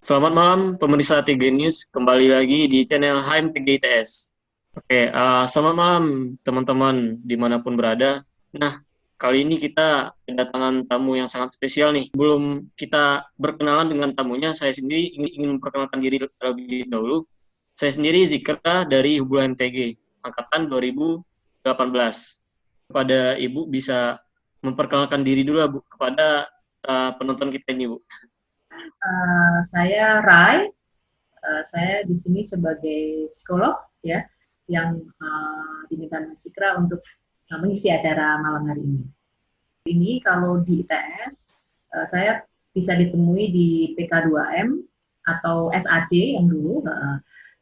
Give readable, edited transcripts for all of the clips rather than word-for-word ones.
Selamat malam pemirsa TG News, kembali lagi di channel HM TG ITS. Oke, selamat malam teman-teman dimanapun berada. Nah, kali ini kita kedatangan tamu yang sangat spesial nih. Sebelum kita berkenalan dengan tamunya, saya sendiri ingin memperkenalkan diri terlebih dahulu. Saya sendiri Zikra dari Hubul MTG, Angkatan 2018. Kepada Ibu bisa memperkenalkan diri dulu, Bu, kepada penonton kita ini, Bu. Saya Rai, saya di sini sebagai psikolog ya, yang diminta Mas Sikra untuk mengisi acara malam hari ini. Ini kalau di ITS, saya bisa ditemui di PK2M atau SAC yang dulu,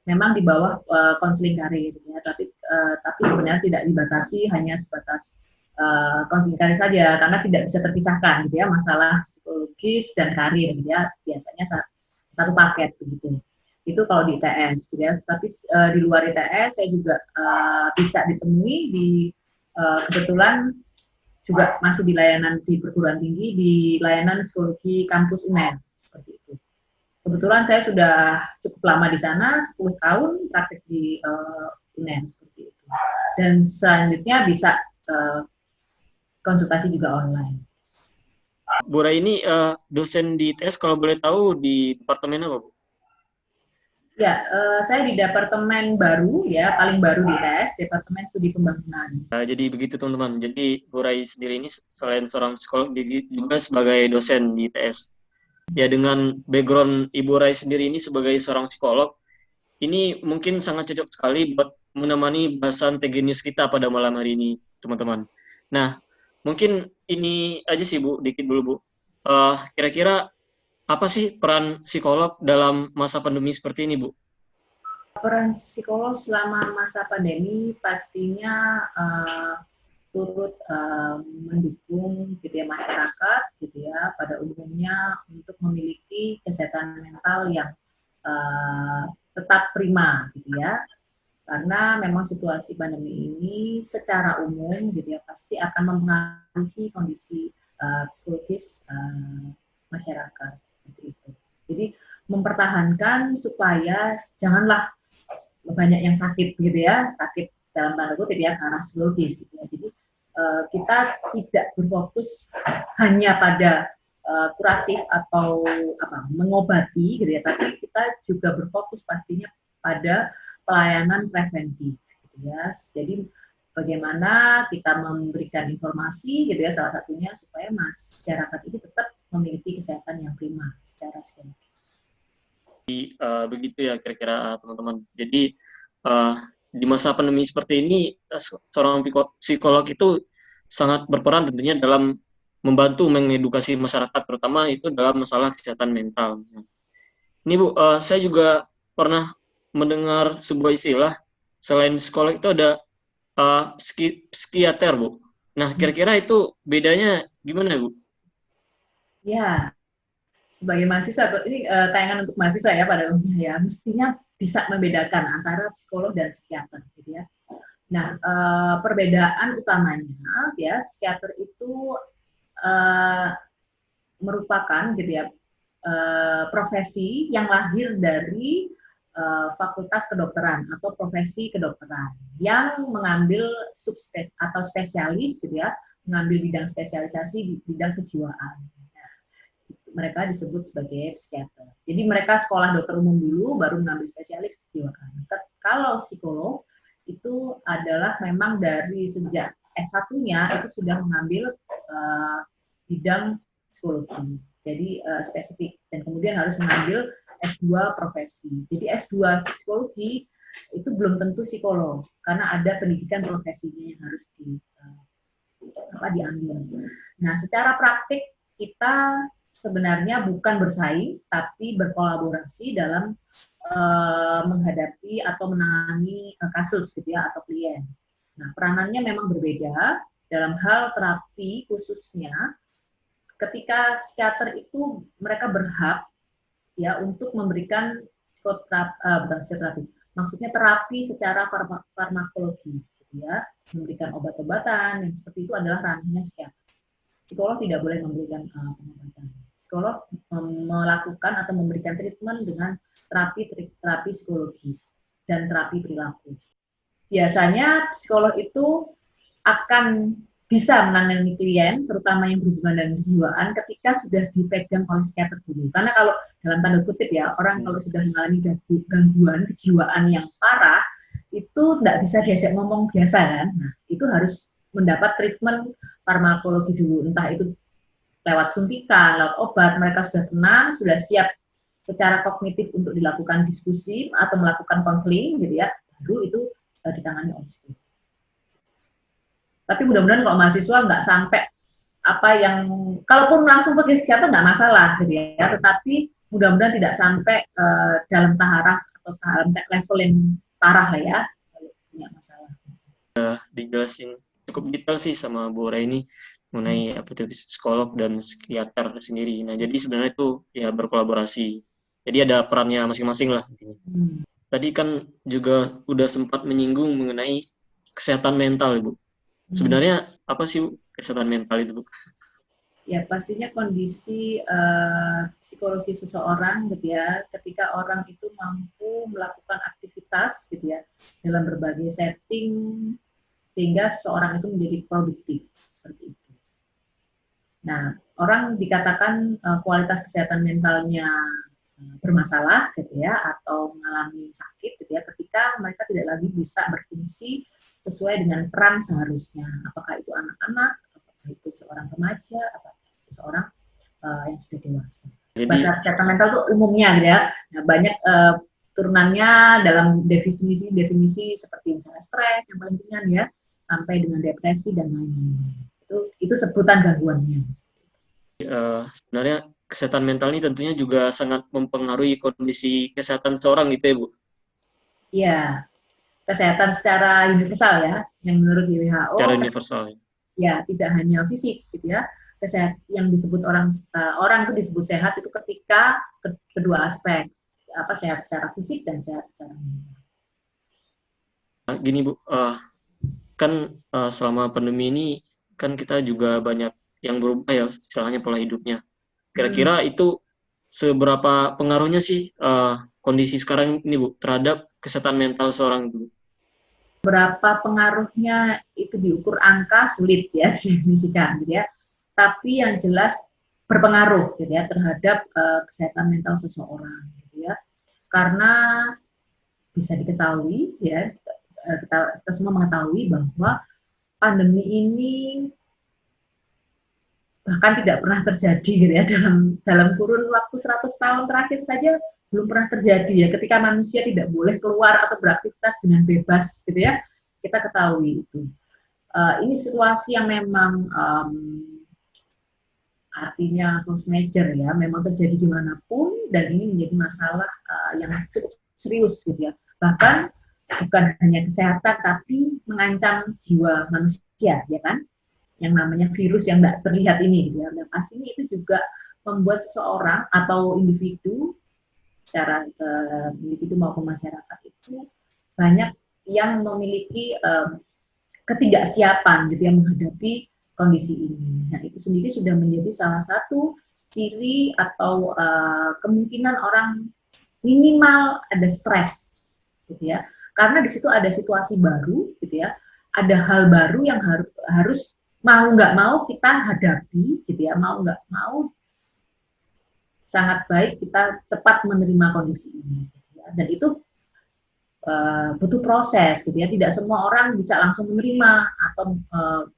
memang di bawah konseling karir ya, tapi sebenarnya tidak dibatasi hanya sebatas konseling karir saja, karena tidak bisa terpisahkan gitu ya, masalah psikologis dan karir gitu ya, biasanya satu paket begitu. Itu kalau di ITS gitu ya. Tapi di luar ITS saya juga bisa ditemui di kebetulan juga masih di layanan di perguruan tinggi, di layanan psikologi kampus UNER seperti itu. Kebetulan saya sudah cukup lama di sana, 10 tahun praktik di UNER seperti itu. Dan selanjutnya bisa konsultasi juga online. Bu Rai ini dosen di ITS kalau boleh tahu di departemen apa, Bu? Ya, saya di departemen baru ya, paling baru di ITS, Departemen Studi Pembangunan. Jadi begitu teman-teman. Jadi Bu Rai sendiri ini selain seorang psikolog juga sebagai dosen di ITS. Ya dengan background Ibu Rai sendiri ini sebagai seorang psikolog, ini mungkin sangat cocok sekali buat menemani bahasan TG News kita pada malam hari ini, teman-teman. Nah, mungkin ini aja sih Bu, dikit dulu Bu. Kira-kira apa sih peran psikolog dalam masa pandemi seperti ini, Bu? Peran psikolog selama masa pandemi pastinya turut mendukung gitu ya masyarakat gitu ya pada umumnya untuk memiliki kesehatan mental yang tetap prima gitu ya, karena memang situasi pandemi ini secara umum gitu ya pasti akan mempengaruhi kondisi psikologis masyarakat seperti itu. Jadi mempertahankan supaya janganlah banyak yang sakit gitu ya, sakit dalam tanda kutip ya karena psikologis gitu ya. Jadi kita tidak berfokus hanya pada kuratif atau mengobati gitu ya, tapi kita juga berfokus pastinya pada pelayanan preventif gitu ya. Jadi bagaimana kita memberikan informasi gitu ya, salah satunya supaya masyarakat ini tetap memiliki kesehatan yang prima secara psikologis. Begitu ya kira-kira teman-teman. Jadi di masa pandemi seperti ini seorang psikolog itu sangat berperan tentunya dalam membantu mengedukasi masyarakat terutama itu dalam masalah kesehatan mental. Ini Bu, saya juga pernah mendengar sebuah istilah selain psikolog itu ada psikiater Bu. Nah kira-kira itu bedanya gimana Bu? Ya, sebagai mahasiswa, ini tayangan untuk mahasiswa ya pada umumnya ya, mestinya bisa membedakan antara psikolog dan psikiater gitu ya. Nah, perbedaan utamanya ya, psikiater itu uh, merupakan gitu ya profesi yang lahir dari fakultas kedokteran atau profesi kedokteran yang mengambil subspes atau spesialis gitu ya, mengambil bidang spesialisasi di bidang kejiwaan. Nah, mereka disebut sebagai psikiater. Jadi mereka sekolah dokter umum dulu, baru mengambil spesialis kejiwaan. Kalau psikolog itu adalah memang dari sejak S1-nya itu sudah mengambil bidang psikologi. Jadi spesifik dan kemudian harus mengambil S2 profesi. Jadi S2 psikologi itu belum tentu psikolog karena ada pendidikan profesinya yang harus diambil. Nah, secara praktik kita sebenarnya bukan bersaing tapi berkolaborasi dalam menghadapi atau menangani kasus gitu ya atau klien. Nah, peranannya memang berbeda dalam hal terapi khususnya ketika psikiater itu mereka berhak ya untuk memberikan bukan psikoterapi, maksudnya terapi secara farmakologi, gitu ya, memberikan obat-obatan yang seperti itu adalah ranahnya psikiater. Psikolog tidak boleh memberikan pengobatan. psikolog melakukan atau memberikan treatment dengan terapi psikologis dan terapi perilaku. Biasanya psikolog itu akan bisa menangani klien, terutama yang berhubungan dengan kejiwaan, ketika sudah dipegang oleh psikiater dulu. Karena kalau dalam tanda kutip ya, orang kalau sudah mengalami gangguan kejiwaan yang parah, itu tidak bisa diajak ngomong biasa kan. Nah, itu harus mendapat treatment farmakologi dulu, entah itu lewat suntikan, lewat obat, mereka sudah tenang, sudah siap secara kognitif untuk dilakukan diskusi atau melakukan konseling gitu ya, baru itu ditangani oleh psikolog. Tapi mudah-mudahan kalau mahasiswa nggak sampai apa yang, kalaupun langsung pergi psikiater nggak masalah gitu ya, tetapi mudah-mudahan tidak sampai dalam taraf atau dalam level yang parah lah ya, kalau punya masalah. Dijelasin cukup detail sih sama Bu Raini mengenai apa itu psikolog dan psikiater sendiri. Nah, jadi sebenarnya itu ya berkolaborasi. Jadi ada perannya masing-masing lah intinya. Tadi kan juga udah sempat menyinggung mengenai kesehatan mental, Ibu. Sebenarnya apa sih Bu, kesehatan mental itu, Bu? Ya, pastinya kondisi psikologi seseorang gitu ya, ketika orang itu mampu melakukan aktivitas gitu ya, dalam berbagai setting, sehingga seseorang itu menjadi produktif, seperti itu. Nah, orang dikatakan kualitas kesehatan mentalnya bermasalah gitu ya, atau mengalami sakit gitu ya, ketika mereka tidak lagi bisa berfungsi sesuai dengan peran seharusnya. Apakah itu anak-anak, apakah itu seorang remaja, apakah itu seorang yang sudah dewasa. Bahasa kesehatan mental itu umumnya gitu ya. Nah, banyak turunannya dalam definisi seperti misalnya stres yang paling ringan ya, sampai dengan depresi dan lain-lain. Itu sebutan gangguannya. Sebenarnya kesehatan mental ini tentunya juga sangat mempengaruhi kondisi kesehatan seorang gitu ya, Bu? Iya, kesehatan secara universal ya, yang menurut WHO. Secara universal. Ya, tidak hanya fisik gitu ya. Yang disebut orang itu disebut sehat itu ketika kedua aspek, apa, sehat secara fisik dan sehat secara mental. Gini Bu, kan selama pandemi ini kan kita juga banyak yang berubah ya, istilahnya pola hidupnya. Kira-kira itu seberapa pengaruhnya sih kondisi sekarang ini Bu terhadap kesehatan mental seorang Bu? Berapa pengaruhnya itu diukur angka sulit ya definisikan gitu ya. Tapi yang jelas berpengaruh gitu ya terhadap kesehatan mental seseorang gitu ya. Karena bisa diketahui ya, kita semua mengetahui bahwa pandemi ini bahkan tidak pernah terjadi gitu ya, dalam kurun waktu 100 tahun terakhir saja belum pernah terjadi ya, ketika manusia tidak boleh keluar atau beraktivitas dengan bebas gitu ya, kita ketahui itu. Ini situasi yang memang artinya force major ya, memang terjadi dimanapun, dan ini menjadi masalah yang cukup serius gitu ya, bahkan bukan hanya kesehatan tapi mengancam jiwa manusia ya kan, yang namanya virus yang tidak terlihat ini gitu ya. Dan pastinya itu juga membuat seseorang atau individu secara individu maupun masyarakat itu banyak yang memiliki ketidaksiapan gitu ya menghadapi kondisi ini. Nah, itu sendiri sudah menjadi salah satu ciri atau kemungkinan orang minimal ada stres gitu ya. Karena di situ ada situasi baru gitu ya. Ada hal baru yang harus mau nggak mau kita hadapi gitu ya, mau nggak mau sangat baik kita cepat menerima kondisi ini gitu ya. Dan itu butuh proses gitu ya, tidak semua orang bisa langsung menerima atau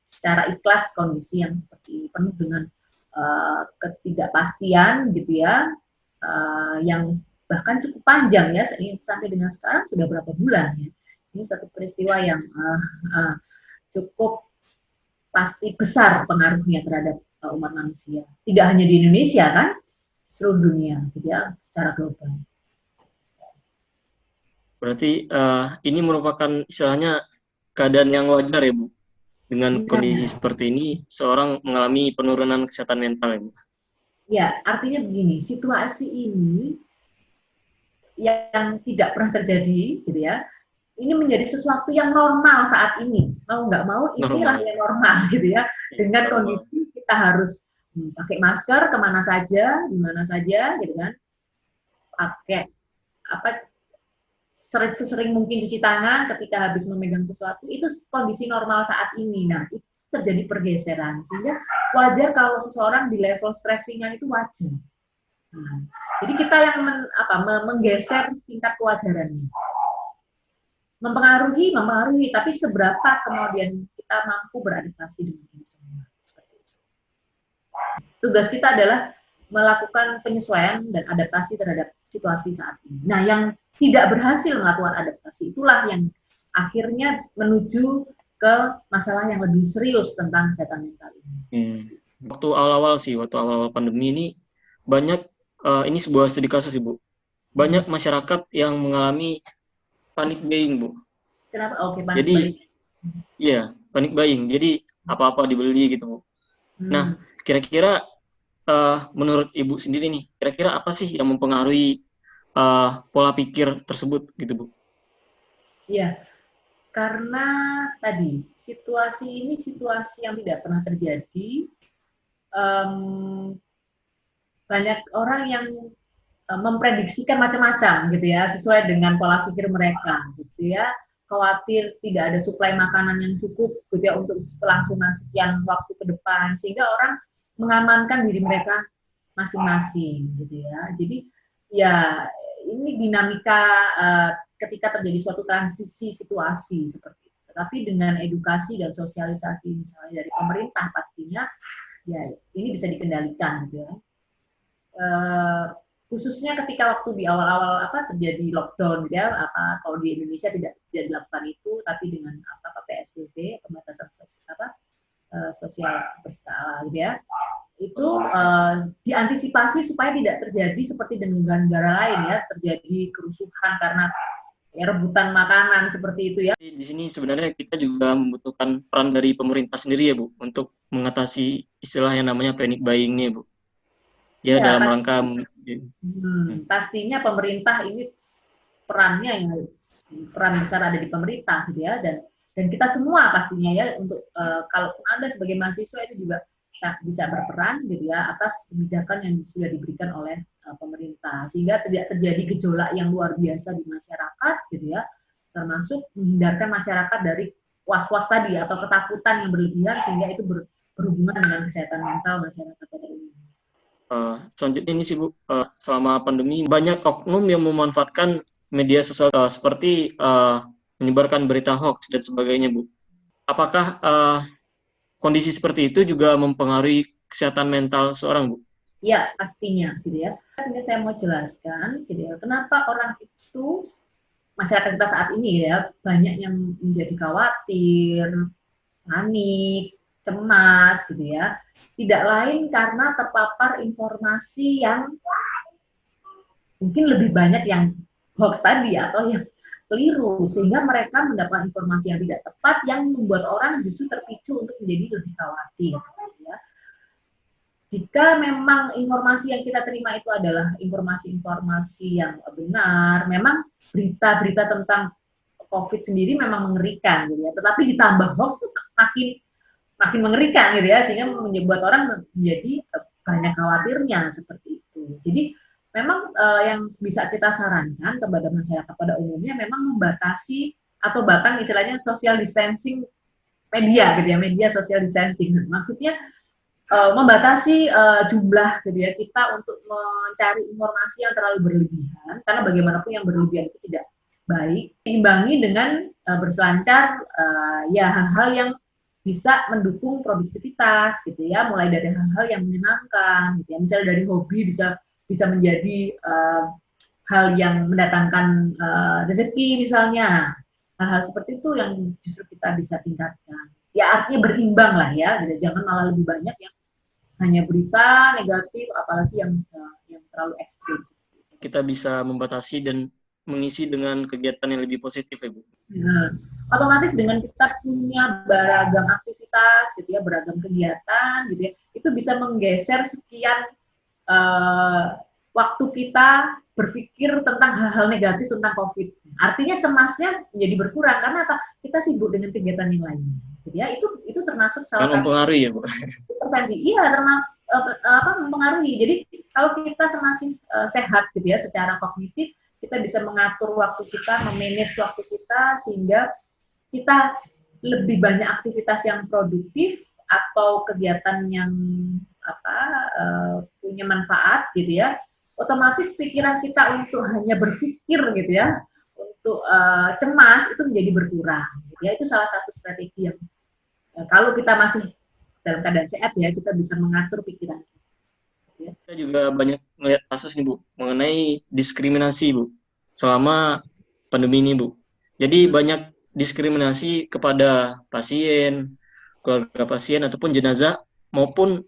secara ikhlas kondisi yang seperti penuh dengan ketidakpastian gitu ya, yang bahkan cukup panjang ya, sampai dengan sekarang sudah berapa bulan ya. Ini suatu peristiwa yang cukup pasti besar pengaruhnya terhadap umat manusia. Tidak hanya di Indonesia kan, seluruh dunia, gitu ya, secara global. Berarti ini merupakan istilahnya keadaan yang wajar ya Bu? Dengan kondisi seperti ini, seorang mengalami penurunan kesehatan mental ya Bu? Ya, artinya begini, situasi ini yang tidak pernah terjadi, gitu ya, ini menjadi sesuatu yang normal saat ini. Mau nggak mau, inilah yang normal gitu ya. Dengan kondisi kita harus pakai masker kemana saja, di mana saja, gitu kan. Pakai apa sesering mungkin cuci tangan ketika habis memegang sesuatu, itu kondisi normal saat ini. Nah, itu terjadi pergeseran, sehingga wajar kalau seseorang di level stres ringan itu wajar. Nah, jadi kita yang menggeser tingkat kewajarannya. Mempengaruhi, tapi seberapa kemudian kita mampu beradaptasi dengan ini semua. Tugas kita adalah melakukan penyesuaian dan adaptasi terhadap situasi saat ini. Nah, yang tidak berhasil melakukan adaptasi itulah yang akhirnya menuju ke masalah yang lebih serius tentang kesehatan mental ini. Waktu awal-awal pandemi ini banyak, ini sebuah studi kasus Ibu, banyak masyarakat yang mengalami panic buying Bu. Kenapa? Oke, panic buying. Iya, panic buying. Jadi apa-apa dibeli gitu Bu. Nah, kira-kira menurut Ibu sendiri nih, kira-kira apa sih yang mempengaruhi pola pikir tersebut gitu Bu? Iya, karena tadi situasi ini situasi yang tidak pernah terjadi. Banyak orang yang memprediksikan macam-macam gitu ya, sesuai dengan pola pikir mereka gitu ya. Khawatir tidak ada suplai makanan yang cukup gitu ya untuk kelangsungan sekian waktu ke depan, sehingga orang mengamankan diri mereka masing-masing gitu ya. Jadi ya ini dinamika ketika terjadi suatu transisi situasi seperti itu. Tapi dengan edukasi dan sosialisasi misalnya dari pemerintah pastinya ya ini bisa dikendalikan gitu ya. Khususnya ketika waktu di awal-awal terjadi lockdown gitu ya, kalau di Indonesia tidak dilakukan itu, tapi dengan PSBB, pembatasan sosial berskala gitu ya, itu diantisipasi supaya tidak terjadi seperti di negara-negara lain ya, terjadi kerusuhan karena ya, rebutan makanan seperti itu ya. Di sini sebenarnya kita juga membutuhkan peran dari pemerintah sendiri ya Bu, untuk mengatasi istilah yang namanya panic buying nih Bu. Ya, dalam rangka pastinya pemerintah ini peran besar ada di pemerintah gitu ya, dan kita semua pastinya ya untuk kalaupun Anda sebagai mahasiswa itu juga bisa berperan gitu ya atas kebijakan yang sudah diberikan oleh pemerintah, sehingga tidak terjadi gejolak yang luar biasa di masyarakat gitu ya, termasuk menghindarkan masyarakat dari was-was tadi atau ketakutan yang berlebihan, sehingga itu berhubungan dengan kesehatan mental masyarakat pada umumnya. Selanjutnya ini sih Bu, selama pandemi banyak oknum yang memanfaatkan media sosial seperti menyebarkan berita hoax dan sebagainya Bu. Apakah kondisi seperti itu juga mempengaruhi kesehatan mental seorang Bu? Ya, pastinya gitu ya. Mungkin saya mau jelaskan gitu ya, kenapa orang itu masyarakat kita saat ini ya banyak yang menjadi khawatir, panik, cemas gitu ya. Tidak lain karena terpapar informasi yang mungkin lebih banyak yang hoax tadi atau yang keliru, sehingga mereka mendapat informasi yang tidak tepat yang membuat orang justru terpicu untuk menjadi lebih khawatir gitu ya. Jika memang informasi yang kita terima itu adalah informasi-informasi yang benar, memang berita-berita tentang COVID sendiri memang mengerikan gitu ya, tetapi ditambah hoax itu makin mengerikan gitu ya, sehingga membuat orang menjadi banyak khawatirnya seperti itu. Jadi memang yang bisa kita sarankan kepada masyarakat pada umumnya memang membatasi atau bahkan istilahnya social distancing media gitu ya, media social distancing. Maksudnya membatasi jumlah gitu ya kita untuk mencari informasi yang terlalu berlebihan, karena bagaimanapun yang berlebihan itu tidak baik, diimbangi dengan berselancar ya hal-hal yang bisa mendukung produktivitas gitu ya, mulai dari hal-hal yang menyenangkan gitu ya, misalnya dari hobi bisa menjadi hal yang mendatangkan rezeki misalnya, hal-hal seperti itu yang justru kita bisa tingkatkan ya, artinya berimbang lah ya gitu. Jangan malah lebih banyak yang hanya berita negatif, apalagi yang terlalu ekstrim. Kita bisa membatasi dan mengisi dengan kegiatan yang lebih positif ya Bu. Nah, otomatis dengan kita punya beragam aktivitas gitu ya, beragam kegiatan gitu ya, itu bisa menggeser sekian waktu kita berpikir tentang hal-hal negatif tentang COVID. Artinya cemasnya menjadi berkurang karena apa? Kita sibuk dengan kegiatan yang lain. Gitu ya, itu termasuk salah satu mempengaruhi ya Bu. intervensi. Iya, mempengaruhi. Jadi kalau kita masih sehat gitu ya secara kognitif, kita bisa mengatur waktu kita, memanage waktu kita sehingga kita lebih banyak aktivitas yang produktif atau kegiatan yang punya manfaat gitu ya. Otomatis pikiran kita untuk hanya berpikir gitu ya, untuk cemas itu menjadi berkurang. Gitu ya. Itu salah satu strategi yang kalau kita masih dalam keadaan sehat ya, kita bisa mengatur pikiran. Kita juga banyak melihat kasus nih Bu, mengenai diskriminasi Bu, selama pandemi ini Bu. Jadi banyak diskriminasi kepada pasien, keluarga pasien, ataupun jenazah, maupun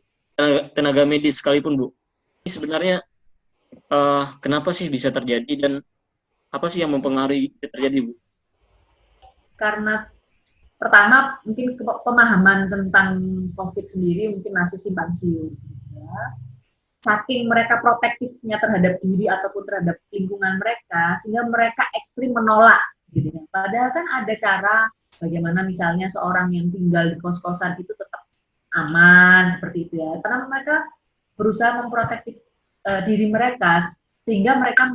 tenaga medis sekalipun Bu. Ini sebenarnya kenapa sih bisa terjadi dan apa sih yang mempengaruhi bisa terjadi Bu? Karena pertama mungkin pemahaman tentang COVID sendiri mungkin masih simpang siur. Ya. Saking mereka protektifnya terhadap diri ataupun terhadap lingkungan mereka, sehingga mereka ekstrim menolak. Gitu ya. Padahal kan ada cara bagaimana misalnya seorang yang tinggal di kos-kosan itu tetap aman seperti itu ya. Karena mereka berusaha memprotektif diri mereka sehingga mereka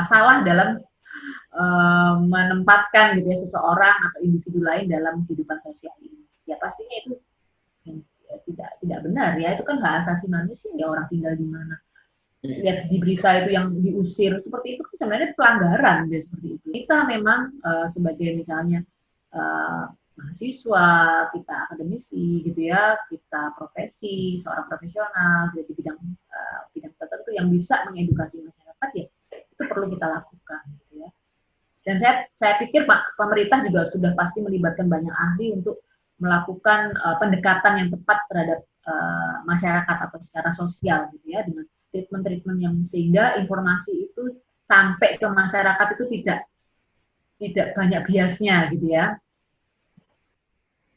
salah dalam menempatkan gitu ya seseorang atau individu lain dalam kehidupan sosial ini. Ya pastinya itu tidak benar ya, itu kan hak asasi manusia ya, orang tinggal di mana. Lihat di berita itu yang diusir seperti itu kan sebenarnya pelanggaran ya, seperti itu. Kita memang sebagai misalnya mahasiswa, kita akademisi gitu ya, kita profesi, seorang profesional di bidang bidang tertentu yang bisa mengedukasi masyarakat ya, itu perlu kita lakukan gitu ya. Dan saya pikir Pak pemerintah juga sudah pasti melibatkan banyak ahli untuk melakukan pendekatan yang tepat terhadap masyarakat atau secara sosial gitu ya, dengan treatment-treatment yang sehingga informasi itu sampai ke masyarakat itu tidak banyak biasnya gitu ya.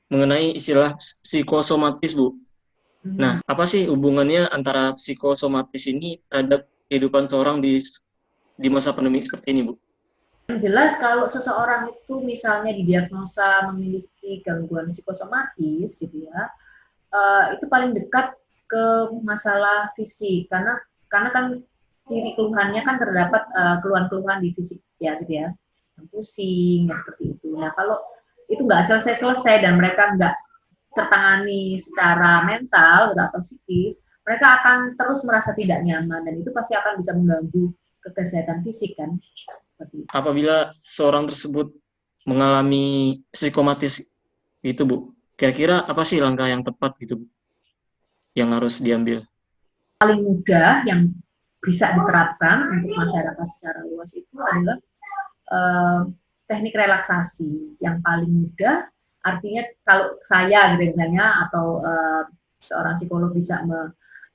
Mengenai istilah psikosomatis Bu. Nah, apa sih hubungannya antara psikosomatis ini terhadap kehidupan seorang di masa pandemi seperti ini Bu? Yang jelas kalau seseorang itu misalnya didiagnosa memiliki gangguan psikosomatis gitu ya, itu paling dekat ke masalah fisik karena kan ciri keluhannya kan terdapat keluhan-keluhan di fisik ya gitu ya, yang pusing ya seperti itu. Nah kalau itu nggak selesai-selesai dan mereka nggak tertangani secara mental atau psikis, mereka akan terus merasa tidak nyaman dan itu pasti akan bisa mengganggu kesehatan fisik kan. Apabila seorang tersebut mengalami psikomatis gitu Bu, kira-kira apa sih langkah yang tepat gitu Bu, yang harus diambil? Paling mudah yang bisa diterapkan untuk masyarakat secara luas itu adalah teknik relaksasi yang paling mudah. Artinya kalau saya gitu misalnya atau seorang psikolog bisa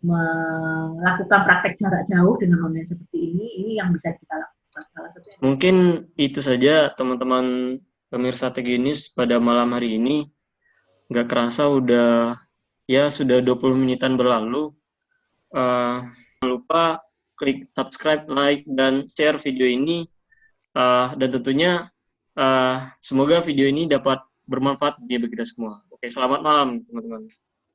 melakukan praktek jarak jauh dengan online seperti ini yang bisa kita lakukan. Salah satunya. Mungkin itu saja teman-teman pemirsa Teginis pada malam hari ini. Nggak kerasa sudah 20 menitan berlalu. Jangan lupa klik subscribe, like, dan share video ini. Dan tentunya semoga video ini dapat bermanfaat bagi kita semua. Oke, selamat malam teman-teman.